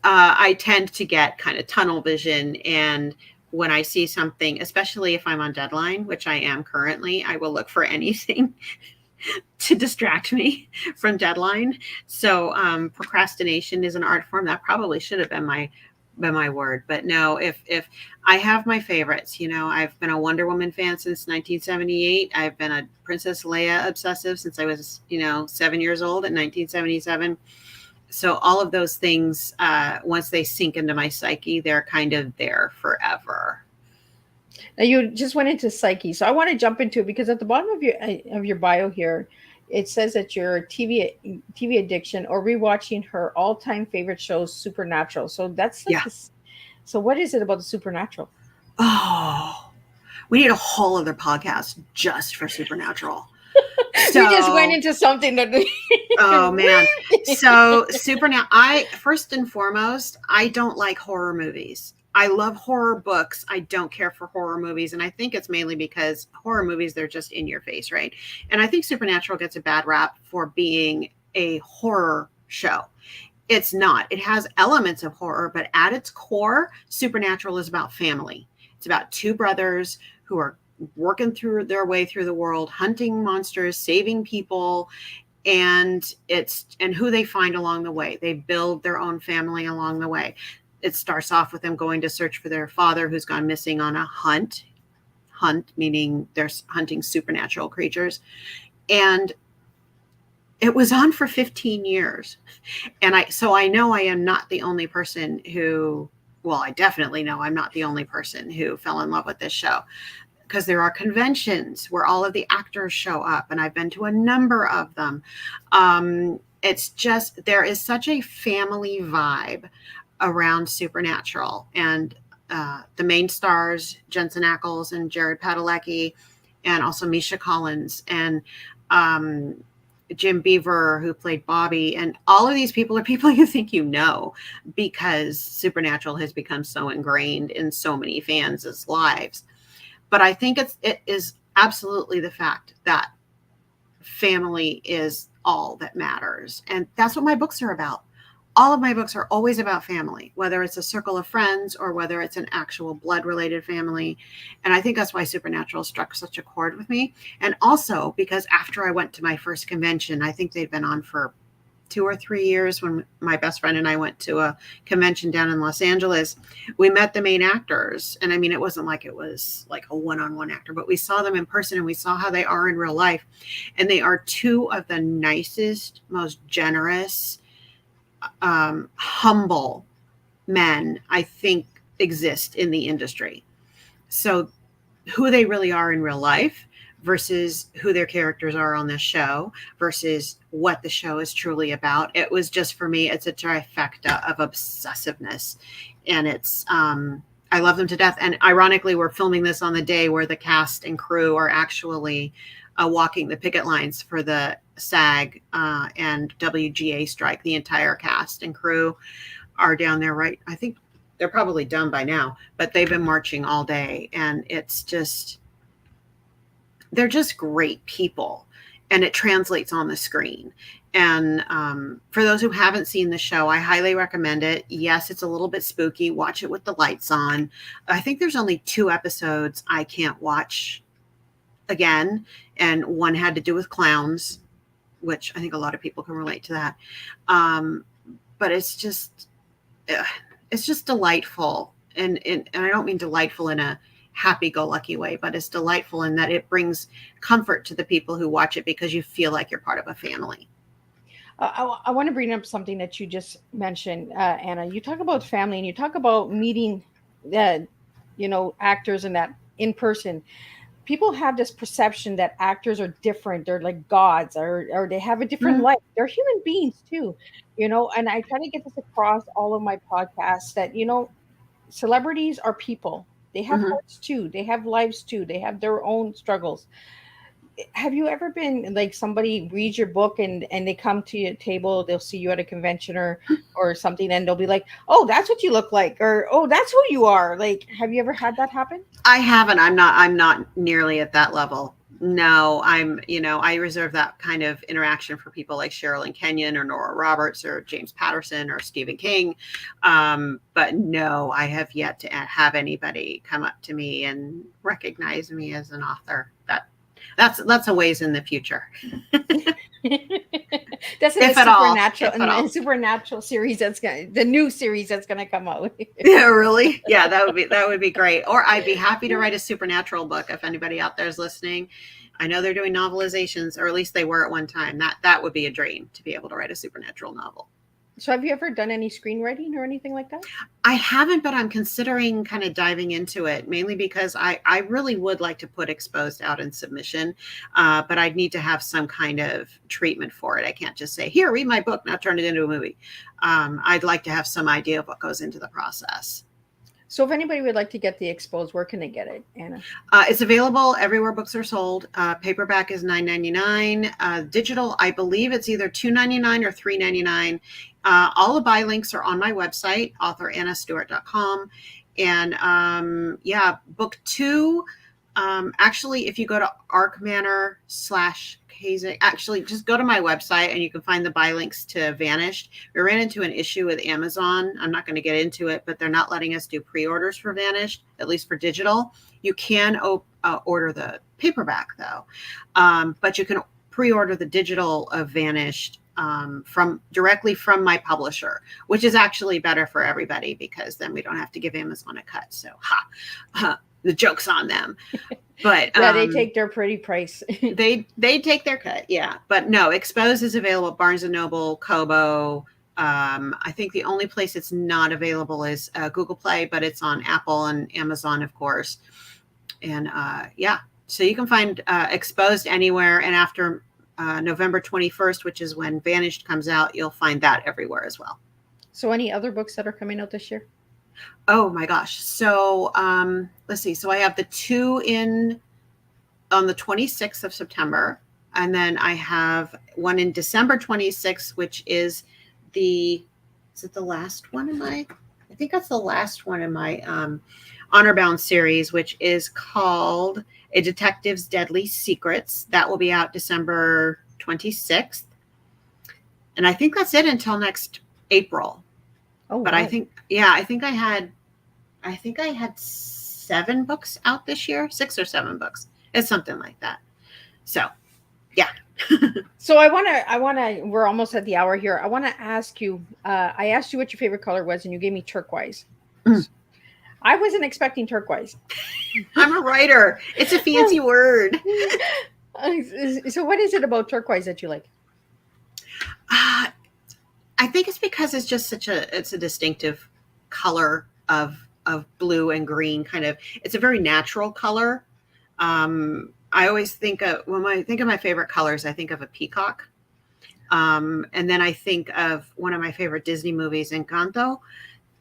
I tend to get kind of tunnel vision, and when I see something, especially if I'm on deadline, which I am currently, I will look for anything to distract me from deadline. So procrastination is an art form. That probably should have been my word. But no, if I have my favorites, I've been a Wonder Woman fan since 1978. I've been a Princess Leia obsessive since I was, 7 years old in 1977. So all of those things, once they sink into my psyche, they're kind of there forever. Now you just went into psyche, so I want to jump into it because at the bottom of your bio here, it says that your TV addiction or rewatching her all-time favorite shows Supernatural. So that's like Yeah. this. So what is it about the Supernatural? Oh, we need a whole other podcast just for Supernatural. So, you just went into something that. Oh man! So Supernatural. First and foremost, I don't like horror movies. I love horror books. I don't care for horror movies, and I think it's mainly because horror movies, they're just in your face, right? And I think Supernatural gets a bad rap for being a horror show. It's not. It has elements of horror, but at its core, Supernatural is about family. It's about two brothers who are working through their way through the world, hunting monsters, saving people, and who they find along the way. They build their own family along the way. It starts off with them going to search for their father who's gone missing on a hunt meaning they're hunting supernatural creatures. And it was on for 15 years. And I know I am not the only person I definitely know I'm not the only person who fell in love with this show, because there are conventions where all of the actors show up, and I've been to a number of them. It's just, there is such a family vibe around Supernatural, and the main stars, Jensen Ackles and Jared Padalecki, and also Misha Collins, and Jim Beaver, who played Bobby, and all of these people are people you think because Supernatural has become so ingrained in so many fans' lives. But I think it is absolutely the fact that family is all that matters. And that's what my books are about. All of my books are always about family, whether it's a circle of friends or whether it's an actual blood-related family. And I think that's why Supernatural struck such a chord with me. And also because after I went to my first convention, I think they'd been on for 2 or 3 years, when my best friend and I went to a convention down in Los Angeles, we met the main actors. And I mean, it wasn't like it was like a one-on-one actor, but we saw them in person and we saw how they are in real life. And they are two of the nicest, most generous, humble men I think exist in the industry. So who they really are in real life versus who their characters are on this show versus what the show is truly about. It was just, for me, it's a trifecta of obsessiveness. And it's, I love them to death. And ironically, we're filming this on the day where the cast and crew are actually walking the picket lines for the SAG and WGA strike. The entire cast and crew are down there, right? I think they're probably done by now, but they've been marching all day. And it's just, they're just great people, and it translates on the screen. And for those who haven't seen the show, I highly recommend it. Yes, it's a little bit spooky. Watch it with the lights on. I think there's only 2 episodes I can't watch again, and one had to do with clowns, which I think a lot of people can relate to that. But it's just delightful, and I don't mean delightful in a happy-go-lucky way, but it's delightful in that it brings comfort to the people who watch it because you feel like you're part of a family. I want to bring up something that you just mentioned, Anna. You talk about family and you talk about meeting, actors and that in person. People have this perception that actors are different. They're like gods, or they have a different life. They're human beings too, And I try to get this across all of my podcasts that celebrities are people. They have Mhm. hearts too. They have lives too. They have their own struggles. Have you ever been like somebody reads your book and they come to your table, they'll see you at a convention or something, and they'll be like, oh, that's what you look like, or oh, that's who you are. Like, have you ever had that happen? I haven't. I'm not nearly at that level. No, I reserve that kind of interaction for people like Cheryl and Kenyon or Nora Roberts or James Patterson or Stephen King. But no, I have yet to have anybody come up to me and recognize me as an author. That's a ways in the future. That's in If the at all. supernatural If at all. supernatural series the new series that's gonna come out. Yeah, really? Yeah, that would be great. Or I'd be happy to write a supernatural book if anybody out there is listening. I know they're doing novelizations, or at least they were at one time. That would be a dream to be able to write a supernatural novel. So have you ever done any screenwriting or anything like that? I haven't, but I'm considering kind of diving into it, mainly because I really would like to put Exposed out in submission, but I'd need to have some kind of treatment for it. I can't just say, here, read my book, now turn it into a movie. I'd like to have some idea of what goes into the process. So if anybody would like to get the Exposed, where can they get it, Anna? It's available everywhere books are sold. Paperback is $9.99. Digital, I believe it's either $2.99 or $3.99. All the buy links are on my website, authorannastewart.com. And book 2, actually, if you go to Arc Manor /Caezik, actually just go to my website and you can find the buy links to Vanished. We ran into an issue with Amazon. I'm not going to get into it, but they're not letting us do pre-orders for Vanished, at least for digital. You can order the paperback though, but you can pre-order the digital of Vanished directly from my publisher, which is actually better for everybody because then we don't have to give Amazon a cut. So the joke's on them. But yeah, they take their pretty price. they take their cut. Yeah. But no, Exposed is available at Barnes & Noble, Kobo. I think the only place it's not available is Google Play, but it's on Apple and Amazon, of course. And so you can find Exposed anywhere. And after November 21st, which is when Vanished comes out, you'll find that everywhere as well. So any other books that are coming out this year? Oh my gosh. So let's see. So I have the 2 on the 26th of September. And then I have one in December 26th, which is is it the last one in I think that's the last one in my Honor Bound series, which is called A Detective's Deadly Secrets. That will be out December 26th. And I think that's it until next April. Oh, but wow. I think I had 7 books out this year, 6 or 7 books. It's something like that. So, yeah. So I want to, we're almost at the hour here. I want to ask you, I asked you what your favorite color was and you gave me turquoise. I wasn't expecting turquoise. I'm a writer. It's a fancy word. So what is it about turquoise that you like? I think it's because it's just it's a distinctive color of blue and green kind of. It's a very natural color. I always think when I think of my favorite colors, I think of a peacock. And then I think of one of my favorite Disney movies, Encanto,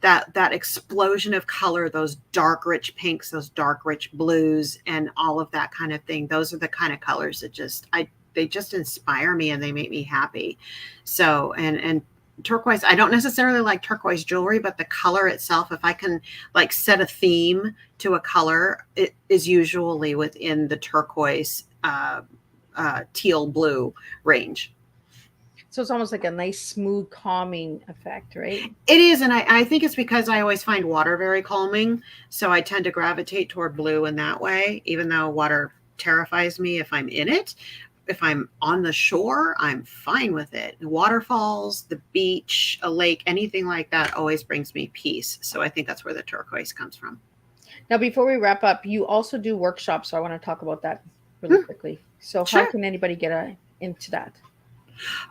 that explosion of color, those dark, rich pinks, those dark, rich blues, and all of that kind of thing. Those are the kind of colors that they just inspire me and they make me happy. So, and turquoise, I don't necessarily like turquoise jewelry, but the color itself, if I can like set a theme to a color, it is usually within the turquoise, teal blue range. So it's almost like a nice, smooth, calming effect, right? It is. And I think it's because I always find water very calming. So I tend to gravitate toward blue in that way, even though water terrifies me if I'm in it. If I'm on the shore, I'm fine with it. Waterfalls, the beach, a lake, anything like that always brings me peace. So I think that's where the turquoise comes from. Now, before we wrap up, you also do workshops, so I want to talk about that really quickly. So, how Sure. can anybody get into that?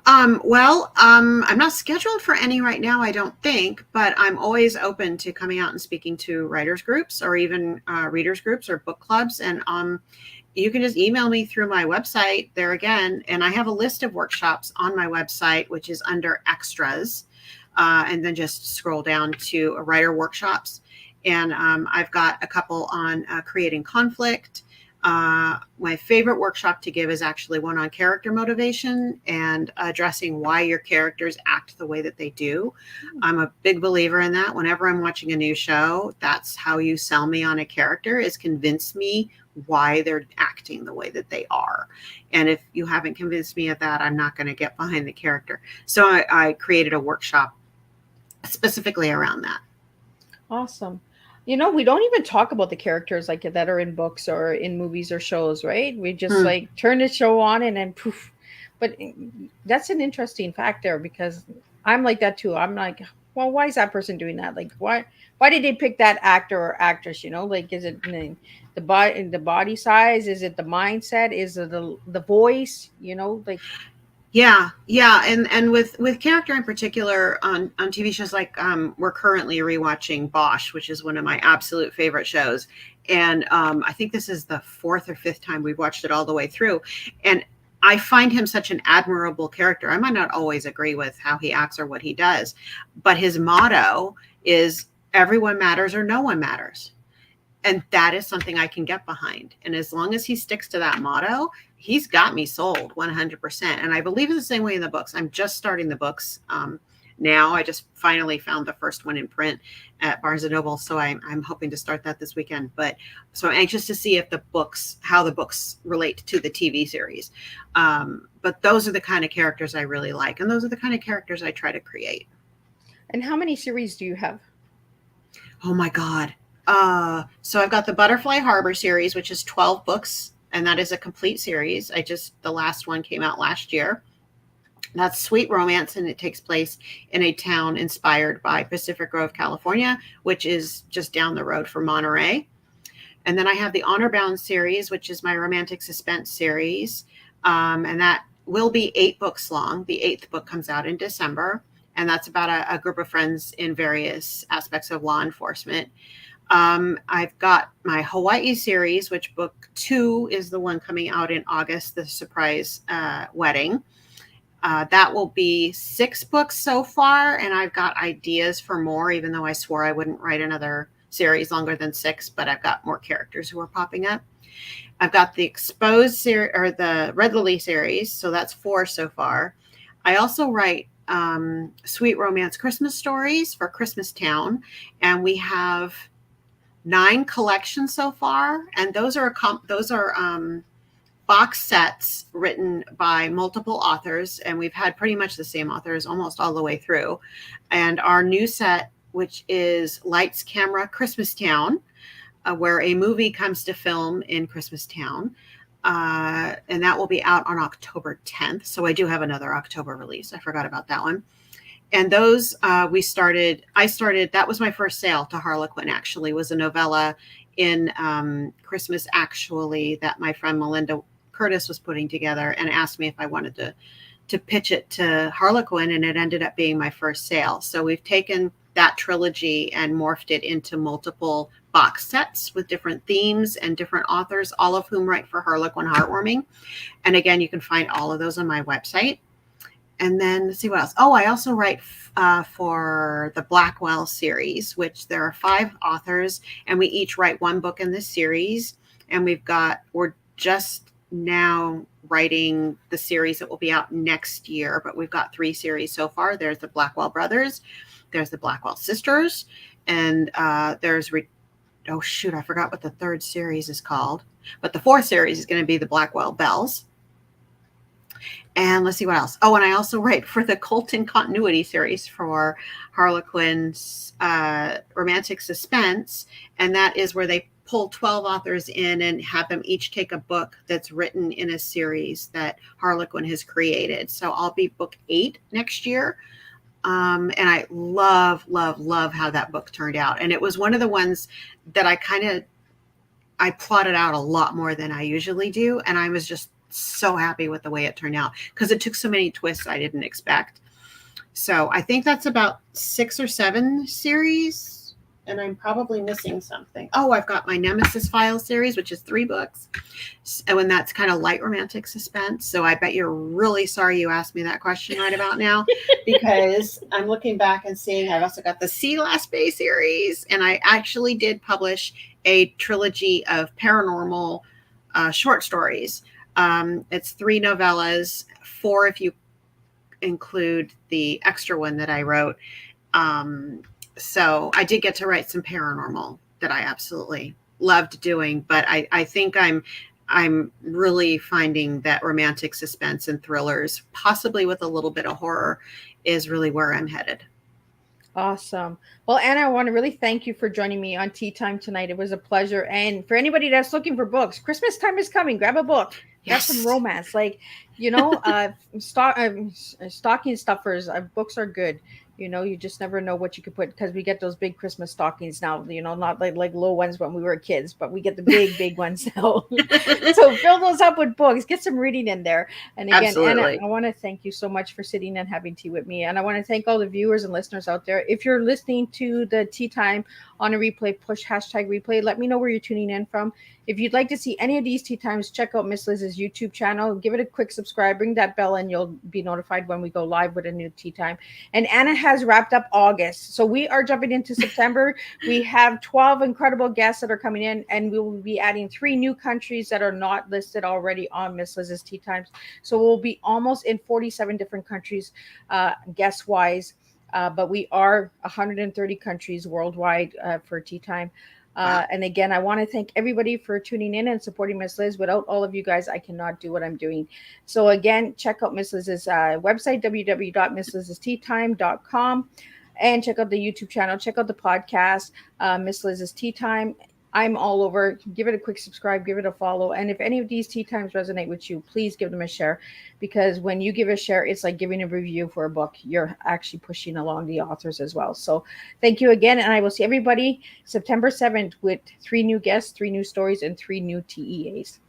I'm not scheduled for any right now, I don't think, but I'm always open to coming out and speaking to writers groups or even readers groups or book clubs. And you can just email me through my website there again. And I have a list of workshops on my website, which is under extras. And then just scroll down to writer workshops. And I've got a couple on creating conflict. My favorite workshop to give is actually one on character motivation and addressing why your characters act the way that they do. I'm a big believer in that. Whenever I'm watching a new show, that's how you sell me on a character, is convince me why they're acting the way that they are. And if you haven't convinced me of that, I'm not going to get behind the character. So I created a workshop specifically around that. Awesome. We don't even talk about the characters like that are in books or in movies or shows, right? We just like turn the show on and then poof. But that's an interesting fact there, because I'm like that too. I'm like, well, why is that person doing that? Like, why did they pick that actor or actress? Like, is it the body size? Is it the mindset? Is it the voice? Like. Yeah. And with character in particular on TV shows, like we're currently rewatching Bosch, which is one of my absolute favorite shows. And I think this is the 4th or 5th time we've watched it all the way through. And I find him such an admirable character. I might not always agree with how he acts or what he does, but his motto is everyone matters or no one matters. And that is something I can get behind. And as long as he sticks to that motto, he's got me sold 100%. And I believe it's the same way in the books. I'm just starting the books now. I just finally found the first one in print at Barnes & Noble. So I'm hoping to start that this weekend. But so I'm anxious to see if how the books relate to the TV series. But those are the kind of characters I really like. And those are the kind of characters I try to create. And how many series do you have? Oh my God. So I've got the Butterfly Harbor series, which is 12 books, and that is a complete series. The last one came out last year. That's sweet romance, and it takes place in a town inspired by Pacific Grove, California, which is just down the road from Monterey. And then I have the Honor Bound series, which is my Romantic Suspense series. And that will be 8 books long. The 8th book comes out in December, and that's about a group of friends in various aspects of law enforcement. I've got my Hawaii series, which book 2 is the one coming out in August, the surprise wedding. That will be 6 books so far, and I've got ideas for more, even though I swore I wouldn't write another series longer than 6, but I've got more characters who are popping up. I've got the Exposed series, or the Red Lily series, so that's 4 so far. I also write sweet romance Christmas stories for Christmas Town, and we have 9 collections so far, and those are box sets written by multiple authors, and we've had pretty much the same authors almost all the way through. And our new set, which is Lights, Camera, Christmas Town, where a movie comes to film in Christmas Town, and that will be out on October 10th. So I do have another October release. I forgot about that one. And those that was my first sale to Harlequin, actually, was a novella in Christmas Actually that my friend Melinda Curtis was putting together, and asked me if I wanted to pitch it to Harlequin, and it ended up being my first sale. So we've taken that trilogy and morphed it into multiple box sets with different themes and different authors, all of whom write for Harlequin Heartwarming. And again, you can find all of those on my website. And then let's see what else. Oh, I also write for the Blackwell series, which there are 5 authors, and we each write 1 book in this series. And we're just now writing the series that will be out next year, but we've got 3 series so far. There's the Blackwell brothers, there's the Blackwell sisters, and there's I forgot what the 3rd series is called, but the 4th series is going to be the Blackwell Bells. And let's see what else. Oh, and I also write for the Colton Continuity series for Harlequin's Romantic Suspense. And that is where they pull 12 authors in and have them each take a book that's written in a series that Harlequin has created. So I'll be book 8 next year And I love, love, love how that book turned out. And it was one of the ones that I plotted out a lot more than I usually do. And I was just so happy with the way it turned out because it took so many twists I didn't expect. So I think that's about 6 or 7 series. And I'm probably missing something. Oh, I've got my Nemesis File series, which is 3 books. And that's kind of light romantic suspense. So I bet you're really sorry you asked me that question right about now, because I'm looking back and seeing I've also got the Sea Last Bay series. And I actually did publish a trilogy of paranormal short stories. It's 3 novellas, 4 if you include the extra one that I wrote. So I did get to write some paranormal that I absolutely loved doing, but I think I'm really finding that romantic suspense and thrillers, possibly with a little bit of horror, is really where I'm headed. Awesome. Well, Anna, I want to really thank you for joining me on Tea Time tonight. It was a pleasure. And for anybody that's looking for books, Christmas time is coming. Grab a book. Yes. Get some romance. Like, stocking stuffers. Books are good. You just never know what you could put, because we get those big Christmas stockings now, not like little ones when we were kids, but we get the big ones now. So fill those up with books, get some reading in there. And again, Absolutely. Anna, I want to thank you so much for sitting and having tea with me. And I want to thank all the viewers and listeners out there. If you're listening to the Tea Time on a replay, push #replay. Let me know where you're tuning in from. If you'd like to see any of these Tea Times, check out Miss Liz's YouTube channel. Give it a quick subscribe, ring that bell, and you'll be notified when we go live with a new Tea Time. And Anna has wrapped up August, so we are jumping into September. We have 12 incredible guests that are coming in, and we will be adding 3 new countries that are not listed already on Miss Liz's Tea Times. So we'll be almost in 47 different countries, guest-wise. But we are 130 countries worldwide for Tea Time. And again, I want to thank everybody for tuning in and supporting Miss Liz. Without all of you guys, I cannot do what I'm doing. So again, check out Miss Liz's website, www.misslizsteatime.com, and check out the YouTube channel. Check out the podcast, Miss Liz's Tea Time. I'm all over. Give it a quick subscribe, give it a follow. And if any of these Tea Times resonate with you, please give them a share, because when you give a share, it's like giving a review for a book. You're actually pushing along the authors as well. So thank you again. And I will see everybody September 7th with 3 new guests, 3 new stories, and 3 new TEAs.